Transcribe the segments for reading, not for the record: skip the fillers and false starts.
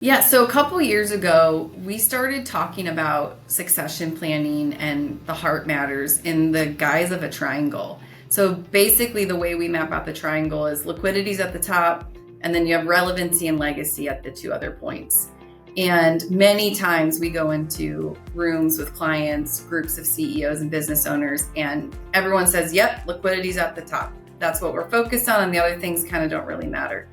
Yeah, so a couple years ago, we started talking about succession planning and the heart matters in the guise of a triangle. So basically, the way we map out the triangle is liquidity's at the top, and then you have relevancy and legacy at the two other points. And many times we go into rooms with clients, groups of CEOs and business owners, and everyone says, yep, liquidity's at the top. That's what we're focused on, and the other things kind of don't really matter.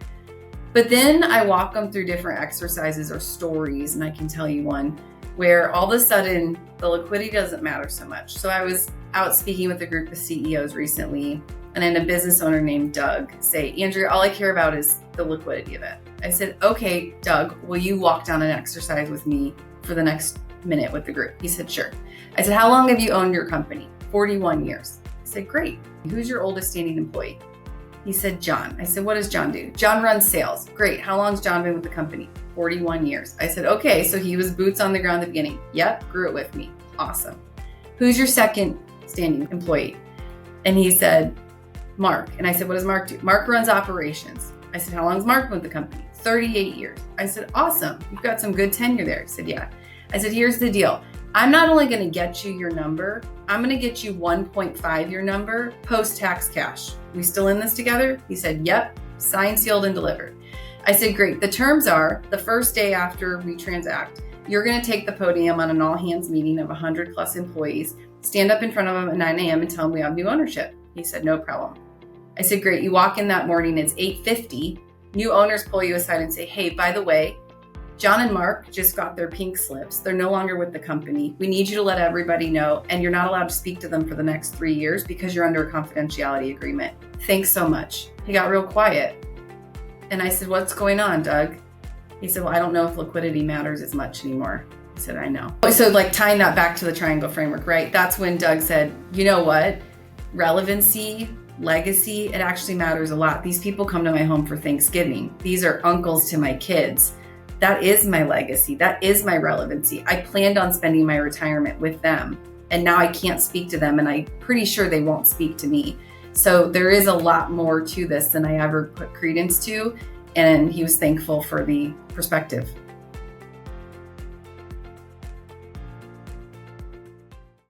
But then I walk them through different exercises or stories, and I can tell you one where all of a sudden the liquidity doesn't matter so much. So I was out speaking with a group of CEOs recently, and then a business owner named Doug say, Andrea, all I care about is the liquidity of it. I said, okay, Doug, will you walk down an exercise with me for the next minute with the group? He said, sure. I said, how long have you owned your company? 41 years. I said, great. Who's your oldest standing employee? He said, John. I said, what does John do? John runs sales. Great. How long's John been with the company? 41 years. I said, okay, so he was boots on the ground at the beginning. Yep, grew it with me. Awesome. Who's your second standing employee? And he said, Mark. And I said, what does Mark do? Mark runs operations. I said, how long's Mark been with the company? 38 years. I said, awesome. You've got some good tenure there. He said, yeah. I said, here's the deal. I'm not only going to get you your number, I'm going to get you 1.5 your number post-tax cash. We still in this together? He said, yep, signed, sealed, and delivered. I said, great. The terms are the first day after we transact, you're going to take the podium on an all-hands meeting of 100 plus employees, stand up in front of them at 9 a.m. and tell them we have new ownership. He said, no problem. I said, great. You walk in that morning, it's 8:50. New owners pull you aside and say, hey, by the way, John and Mark just got their pink slips. They're no longer with the company. We need you to let everybody know, and you're not allowed to speak to them for the next 3 years because you're under a confidentiality agreement. Thanks so much. He got real quiet. And I said, what's going on, Doug? He said, well, I don't know if liquidity matters as much anymore. I said, I know. So like tying that back to the triangle framework, right? That's when Doug said, you know what? Relevancy, legacy, it actually matters a lot. These people come to my home for Thanksgiving. These are uncles to my kids. That is my legacy. That is my relevancy. I planned on spending my retirement with them, and now I can't speak to them, and I'm pretty sure they won't speak to me. So there is a lot more to this than I ever put credence to, and he was thankful for the perspective.